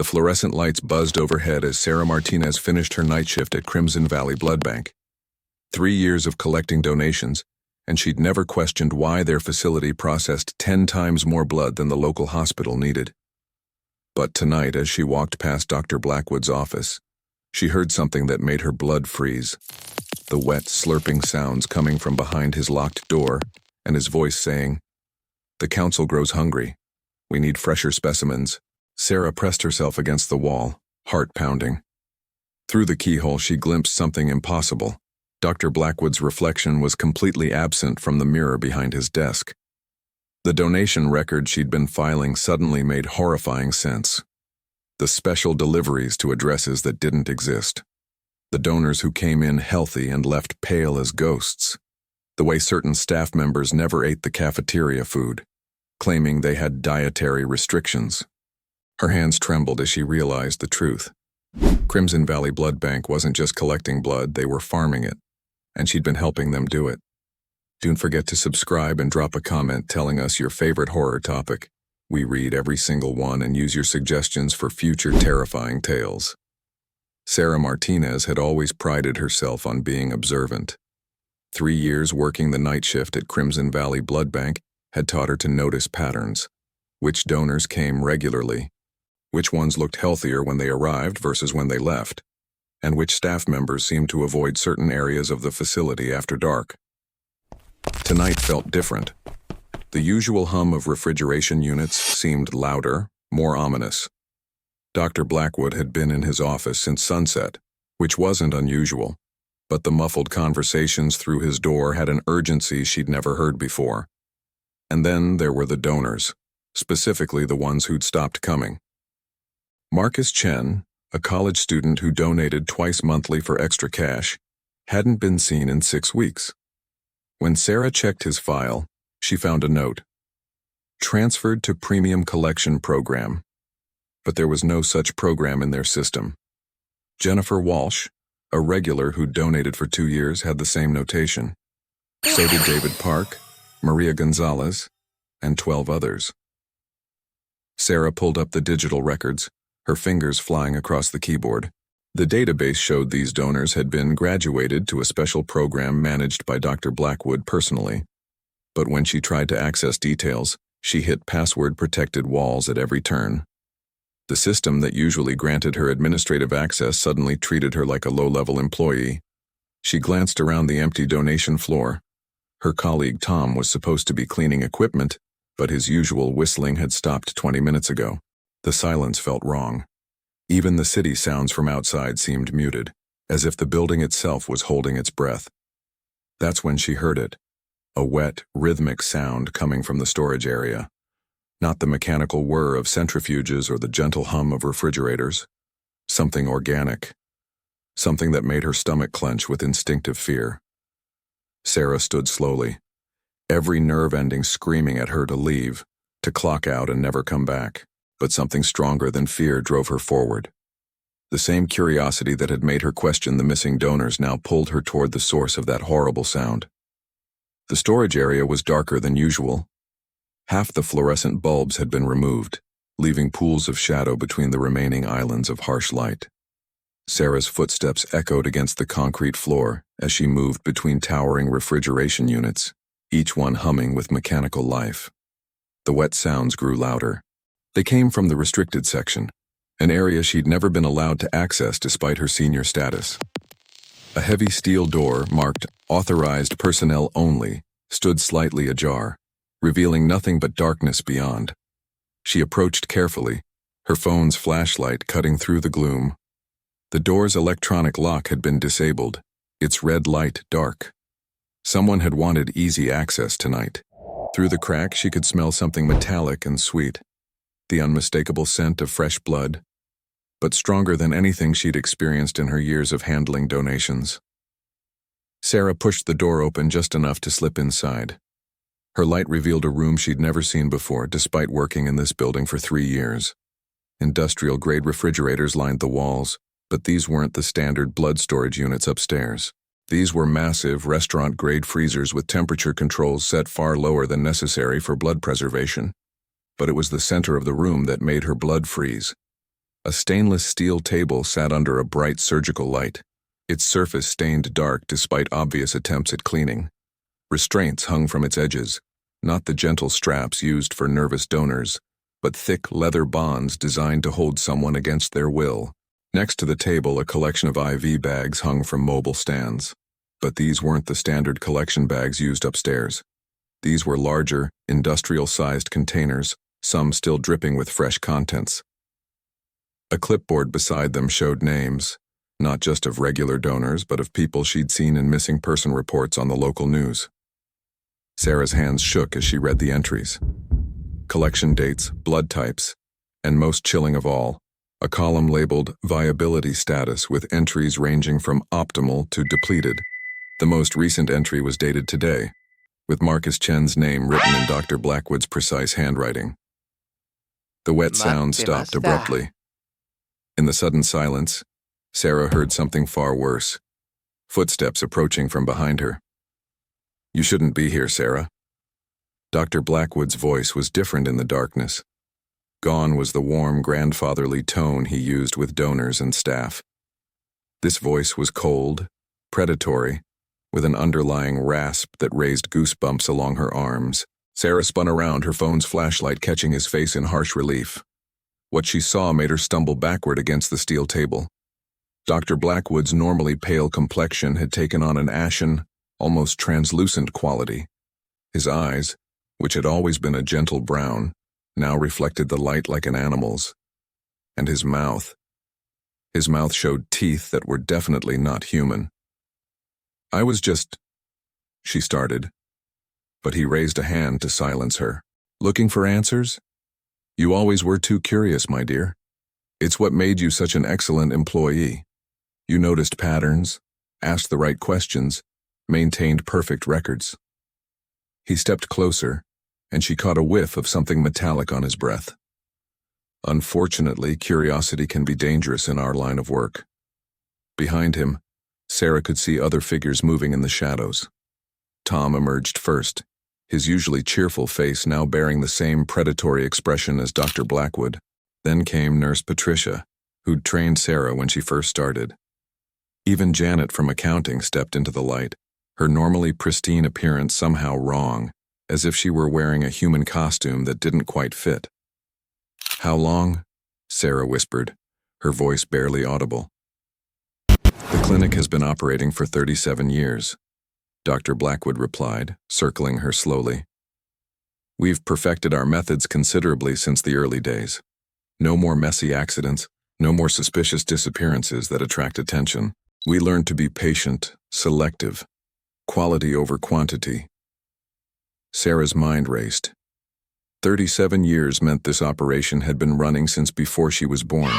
fluorescent lights buzzed overhead as Sarah Martinez finished her night shift at Crimson Valley Blood Bank. 3 years of collecting donations, and she'd never questioned why their facility processed 10 times more blood than the local hospital needed. But tonight, as she walked past Dr. Blackwood's office, she heard something that made her blood freeze. The wet, slurping sounds coming from behind his locked door, and his voice saying, "The council grows hungry. We need fresher specimens." Sarah pressed herself against the wall, heart pounding. Through the keyhole she glimpsed something impossible. Dr. Blackwood's reflection was completely absent from the mirror behind his desk. The donation record she'd been filing suddenly made horrifying sense. The special deliveries to addresses that didn't exist. The donors who came in healthy and left pale as ghosts. The way certain staff members never ate the cafeteria food, claiming they had dietary restrictions. Her hands trembled as she realized the truth. Crimson Valley Blood Bank wasn't just collecting blood, they were farming it, and she'd been helping them do it. Don't forget to subscribe and drop a comment telling us your favorite horror topic. We read every single one and use your suggestions for future terrifying tales. Sarah Martinez had always prided herself on being observant. 3 years working the night shift at Crimson Valley Blood Bank had taught her to notice patterns. Which donors came regularly, which ones looked healthier when they arrived versus when they left, and which staff members seemed to avoid certain areas of the facility after dark. Tonight felt different. The usual hum of refrigeration units seemed louder, more ominous. Dr. Blackwood had been in his office since sunset, which wasn't unusual, but the muffled conversations through his door had an urgency she'd never heard before. And then there were the donors, specifically the ones who'd stopped coming. Marcus Chen, a college student who donated twice monthly for extra cash, hadn't been seen in 6 weeks. When Sarah checked his file, she found a note. Transferred to Premium Collection Program. But there was no such program in their system. Jennifer Walsh, a regular who donated for 2 years, had the same notation. So did David Park, Maria Gonzalez, and 12 others. Sarah pulled up the digital records, her fingers flying across the keyboard. The database showed these donors had been graduated to a special program managed by Dr. Blackwood personally. But when she tried to access details, she hit password-protected walls at every turn. The system that usually granted her administrative access suddenly treated her like a low-level employee. She glanced around the empty donation floor. Her colleague Tom was supposed to be cleaning equipment, but his usual whistling had stopped 20 minutes ago. The silence felt wrong. Even the city sounds from outside seemed muted, as if the building itself was holding its breath. That's when she heard it. A wet, rhythmic sound coming from the storage area. Not the mechanical whir of centrifuges or the gentle hum of refrigerators. Something organic. Something that made her stomach clench with instinctive fear. Sarah stood slowly, every nerve ending screaming at her to leave, to clock out and never come back. But something stronger than fear drove her forward. The same curiosity that had made her question the missing donors now pulled her toward the source of that horrible sound. The storage area was darker than usual. Half the fluorescent bulbs had been removed, leaving pools of shadow between the remaining islands of harsh light. Sarah's footsteps echoed against the concrete floor as she moved between towering refrigeration units, each one humming with mechanical life. The wet sounds grew louder. They came from the restricted section, an area she'd never been allowed to access despite her senior status. A heavy steel door marked "Authorized Personnel Only" stood slightly ajar, revealing nothing but darkness beyond. She approached carefully, her phone's flashlight cutting through the gloom. The door's electronic lock had been disabled, its red light dark. Someone had wanted easy access tonight. Through the crack she could smell something metallic and sweet. The unmistakable scent of fresh blood, but stronger than anything she'd experienced in her years of handling donations. Sarah pushed the door open just enough to slip inside. Her light revealed a room she'd never seen before, despite working in this building for 3 years. Industrial-grade refrigerators lined the walls, but these weren't the standard blood storage units upstairs. These were massive, restaurant-grade freezers with temperature controls set far lower than necessary for blood preservation. But it was the center of the room that made her blood freeze. A stainless steel table sat under a bright surgical light, its surface stained dark despite obvious attempts at cleaning. Restraints hung from its edges, not the gentle straps used for nervous donors, but thick leather bonds designed to hold someone against their will. Next to the table, a collection of IV bags hung from mobile stands. But these weren't the standard collection bags used upstairs. These were larger, industrial-sized containers, some still dripping with fresh contents. A clipboard beside them showed names, not just of regular donors, but of people she'd seen in missing person reports on the local news. Sarah's hands shook as she read the entries. Collection dates, blood types, and most chilling of all, a column labeled viability status with entries ranging from optimal to depleted. The most recent entry was dated today, with Marcus Chen's name written in Dr. Blackwood's precise handwriting. The wet sound stopped abruptly. In the sudden silence, Sarah heard something far worse. Footsteps approaching from behind her. "You shouldn't be here, Sarah." Dr. Blackwood's voice was different in the darkness. Gone was the warm, grandfatherly tone he used with donors and staff. This voice was cold, predatory, with an underlying rasp that raised goosebumps along her arms. Sarah spun around, her phone's flashlight catching his face in harsh relief. What she saw made her stumble backward against the steel table. Dr. Blackwood's normally pale complexion had taken on an ashen, almost translucent quality. His eyes, which had always been a gentle brown, now reflected the light like an animal's. And his mouth showed teeth that were definitely not human. She started, but he raised a hand to silence her. "Looking for answers? You always were too curious, my dear. It's what made you such an excellent employee. You noticed patterns, asked the right questions, maintained perfect records." He stepped closer, and she caught a whiff of something metallic on his breath. Unfortunately, curiosity can be dangerous in our line of work. Behind him, Sarah could see other figures moving in the shadows. Tom emerged first, his usually cheerful face now bearing the same predatory expression as Dr. Blackwood. Then came Nurse Patricia, who'd trained Sarah when she first started. Even Janet from accounting stepped into the light, her normally pristine appearance somehow wrong, as if she were wearing a human costume that didn't quite fit. "How long?" Sarah whispered, her voice barely audible. "The clinic has been operating for 37 years, Dr. Blackwood replied, circling her slowly. "We've perfected our methods considerably since the early days. No more messy accidents, no more suspicious disappearances that attract attention. We learned to be patient, selective, quality over quantity." Sarah's mind raced. 37 years meant this operation had been running since before she was born.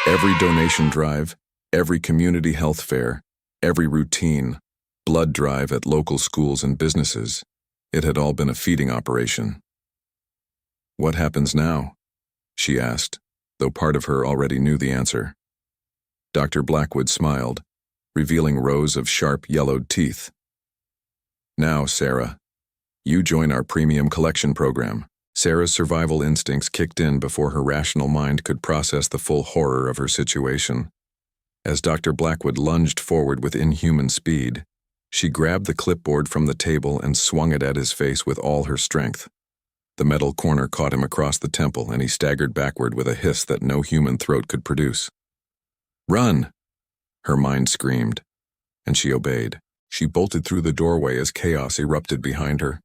Every donation drive, every community health fair, every routine blood drive at local schools and businesses, it had all been a feeding operation. "What happens now?" she asked, though part of her already knew the answer. Dr. Blackwood smiled, revealing rows of sharp yellowed teeth. "Now, Sarah, you join our premium collection program." Sarah's survival instincts kicked in before her rational mind could process the full horror of her situation. As Dr. Blackwood lunged forward with inhuman speed, she grabbed the clipboard from the table and swung it at his face with all her strength. The metal corner caught him across the temple, and he staggered backward with a hiss that no human throat could produce. "Run!" her mind screamed, and she obeyed. She bolted through the doorway as chaos erupted behind her.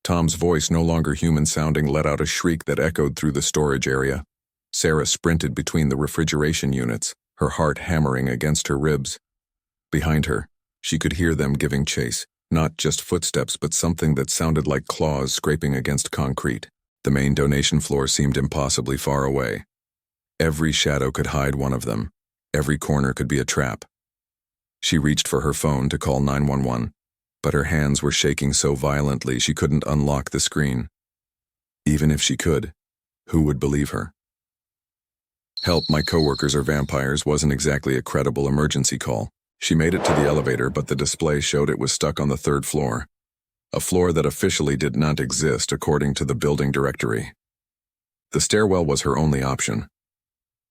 Tom's voice, no longer human-sounding, let out a shriek that echoed through the storage area. Sarah sprinted between the refrigeration units, her heart hammering against her ribs. Behind her, she could hear them giving chase, not just footsteps but something that sounded like claws scraping against concrete. The main donation floor seemed impossibly far away. Every shadow could hide one of them. Every corner could be a trap. She reached for her phone to call 911, but her hands were shaking so violently she couldn't unlock the screen. Even if she could, who would believe her? "Help, my coworkers are vampires" wasn't exactly a credible emergency call. She made it to the elevator, but the display showed it was stuck on the 3rd floor, a floor that officially did not exist according to the building directory. The stairwell was her only option.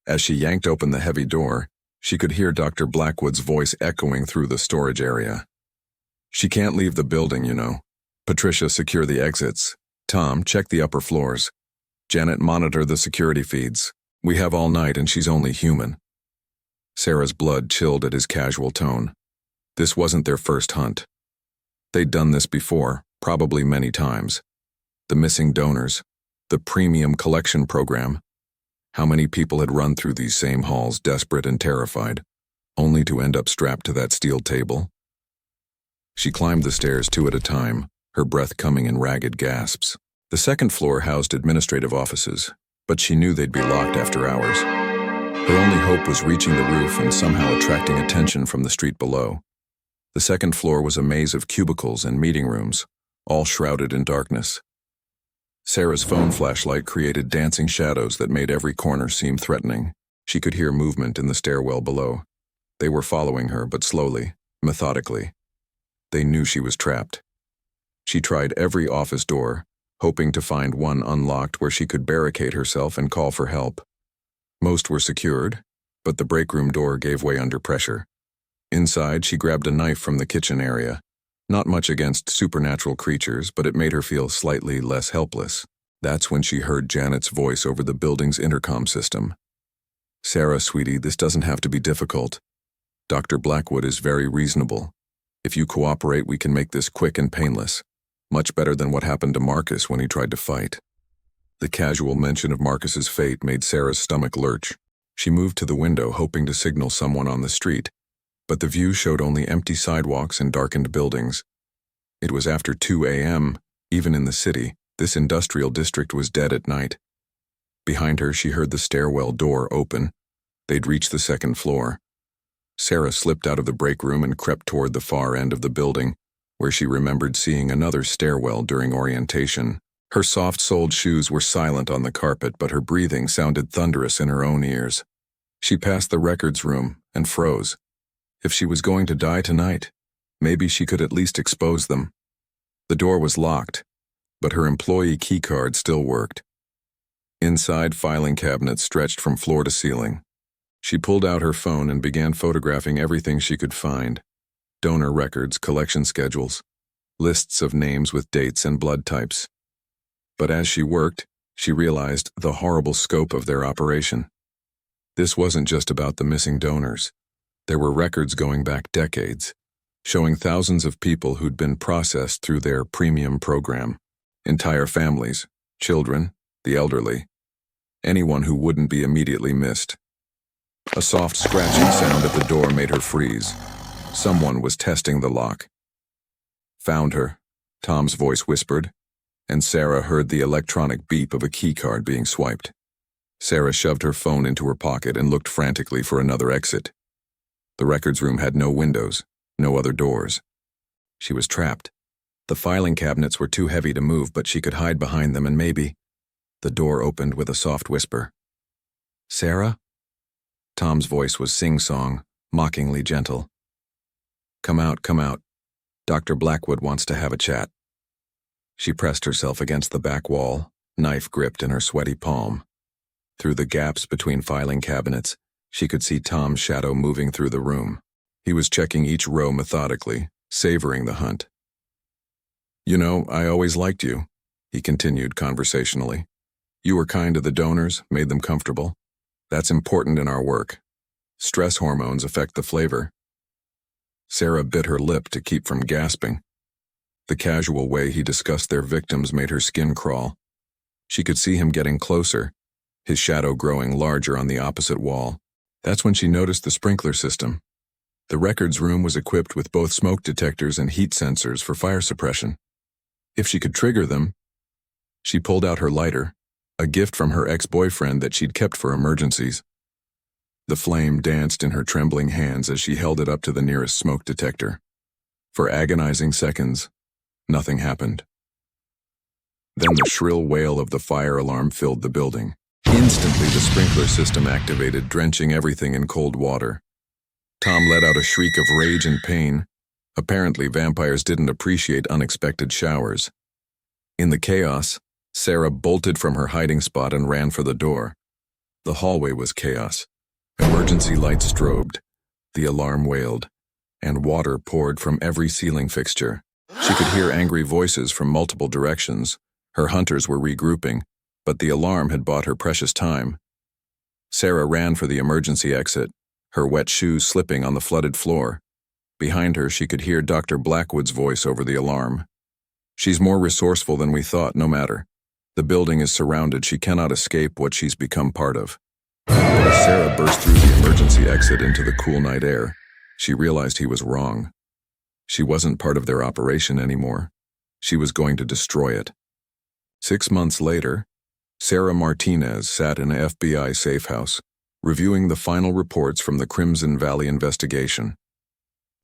As she yanked open the heavy door, she could hear Dr. Blackwood's voice echoing through the storage area. "She can't leave the building, you know. Patricia, secure the exits. Tom, check the upper floors. Janet, monitor the security feeds. We have all night and she's only human." Sarah's blood chilled at his casual tone. This wasn't their first hunt. They'd done this before, probably many times. The missing donors, the premium collection program. How many people had run through these same halls, desperate and terrified, only to end up strapped to that steel table? She climbed the stairs 2 at a time, her breath coming in ragged gasps. The second floor housed administrative offices, but she knew they'd be locked after hours. Her only hope was reaching the roof and somehow attracting attention from the street below. The second floor was a maze of cubicles and meeting rooms, all shrouded in darkness. Sarah's phone flashlight created dancing shadows that made every corner seem threatening. She could hear movement in the stairwell below. They were following her, but slowly, methodically. They knew she was trapped. She tried every office door, hoping to find one unlocked where she could barricade herself and call for help. Most were secured, but the break room door gave way under pressure. Inside, she grabbed a knife from the kitchen area. Not much against supernatural creatures, but it made her feel slightly less helpless. That's when she heard Janet's voice over the building's intercom system. "Sarah, sweetie, this doesn't have to be difficult. Dr. Blackwood is very reasonable. If you cooperate, we can make this quick and painless. Much better than what happened to Marcus when he tried to fight." The casual mention of Marcus's fate made Sarah's stomach lurch. She moved to the window, hoping to signal someone on the street, but the view showed only empty sidewalks and darkened buildings. It was after 2 a.m., even in the city. This industrial district was dead at night. Behind her, she heard the stairwell door open. They'd reached the second floor. Sarah slipped out of the break room and crept toward the far end of the building, where she remembered seeing another stairwell during orientation. Her soft-soled shoes were silent on the carpet, but her breathing sounded thunderous in her own ears. She passed the records room and froze. If she was going to die tonight, maybe she could at least expose them. The door was locked, but her employee keycard still worked. Inside, filing cabinets stretched from floor to ceiling. She pulled out her phone and began photographing everything she could find. Donor records, collection schedules, lists of names with dates and blood types. But as she worked, she realized the horrible scope of their operation. This wasn't just about the missing donors. There were records going back decades, showing thousands of people who'd been processed through their premium program. Entire families, children, the elderly, anyone who wouldn't be immediately missed. A soft scratching sound at the door made her freeze. Someone was testing the lock. "Found her," Tom's voice whispered, and Sarah heard the electronic beep of a keycard being swiped. Sarah shoved her phone into her pocket and looked frantically for another exit. The records room had no windows, no other doors. She was trapped. The filing cabinets were too heavy to move, but she could hide behind them and maybe... The door opened with a soft whisper. "Sarah?" Tom's voice was sing-song, mockingly gentle. Come out. Dr. Blackwood wants to have a chat." She pressed herself against the back wall, knife gripped in her sweaty palm. Through the gaps between filing cabinets, she could see Tom's shadow moving through the room. He was checking each row methodically, savoring the hunt. "You know, I always liked you," he continued conversationally. "You were kind to the donors, made them comfortable. That's important in our work. Stress hormones affect the flavor." Sarah bit her lip to keep from gasping. The casual way he discussed their victims made her skin crawl. She could see him getting closer, his shadow growing larger on the opposite wall. That's when she noticed the sprinkler system. The records room was equipped with both smoke detectors and heat sensors for fire suppression. If she could trigger them... She pulled out her lighter, a gift from her ex-boyfriend that she'd kept for emergencies. The flame danced in her trembling hands as she held it up to the nearest smoke detector. For agonizing seconds, nothing happened. Then the shrill wail of the fire alarm filled the building. Instantly, the sprinkler system activated, drenching everything in cold water. Tom let out a shriek of rage and pain. Apparently, vampires didn't appreciate unexpected showers. In the chaos, Sarah bolted from her hiding spot and ran for the door. The hallway was chaos. Emergency lights strobed, the alarm wailed, and water poured from every ceiling fixture. She could hear angry voices from multiple directions. Her hunters were regrouping, but the alarm had bought her precious time. Sarah ran for the emergency exit, her wet shoes slipping on the flooded floor. Behind her, she could hear Dr. Blackwood's voice over the alarm. "She's more resourceful than we thought, no matter. The building is surrounded. She cannot escape what she's become part of." But as Sarah burst through the emergency exit into the cool night air, she realized he was wrong. She wasn't part of their operation anymore. She was going to destroy it. 6 months later, Sarah Martinez sat in a FBI safe house, reviewing the final reports from the Crimson Valley investigation.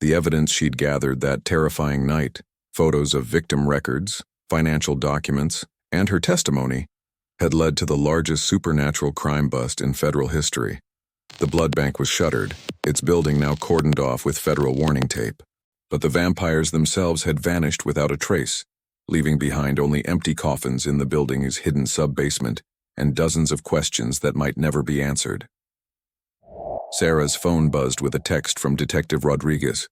The evidence she'd gathered that terrifying night, photos of victim records, financial documents, and her testimony, had led to the largest supernatural crime bust in federal history. The blood bank was shuttered, its building now cordoned off with federal warning tape. But the vampires themselves had vanished without a trace, leaving behind only empty coffins in the building's hidden sub-basement and dozens of questions that might never be answered. Sarah's phone buzzed with a text from Detective Rodriguez,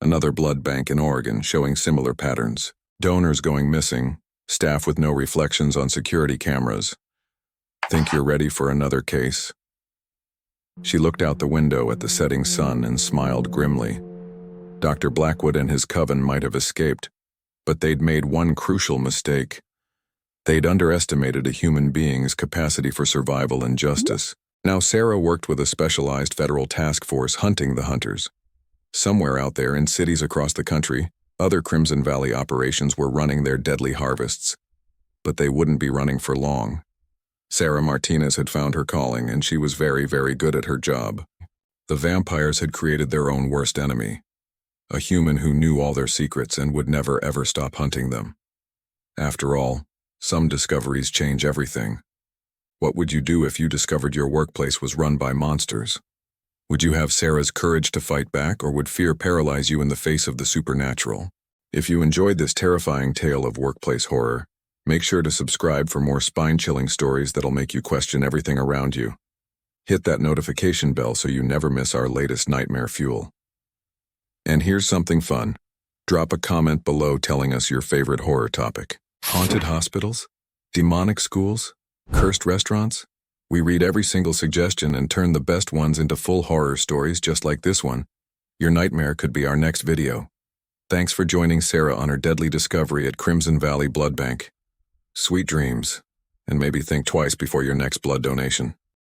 another blood bank in Oregon showing similar patterns. Donors going missing, staff with no reflections on security cameras. "Think you're ready for another case?" She looked out the window at the setting sun and smiled grimly. Dr. Blackwood and his coven might have escaped, but they'd made one crucial mistake. They'd underestimated a human being's capacity for survival and justice. Now Sarah worked with a specialized federal task force hunting the hunters. Somewhere out there in cities across the country, other Crimson Valley operations were running their deadly harvests. But they wouldn't be running for long. Sarah Martinez had found her calling, and she was very, very good at her job. The vampires had created their own worst enemy. A human who knew all their secrets and would never ever stop hunting them. After all, some discoveries change everything. What would you do if you discovered your workplace was run by monsters? Would you have Sarah's courage to fight back, or would fear paralyze you in the face of the supernatural? If you enjoyed this terrifying tale of workplace horror, make sure to subscribe for more spine-chilling stories that'll make you question everything around you. Hit that notification bell so you never miss our latest nightmare fuel. And here's something fun. Drop a comment below telling us your favorite horror topic. Haunted hospitals? Demonic schools? Cursed restaurants? We read every single suggestion and turn the best ones into full horror stories just like this one. Your nightmare could be our next video. Thanks for joining Sarah on her deadly discovery at Crimson Valley Blood Bank. Sweet dreams, and maybe think twice before your next blood donation.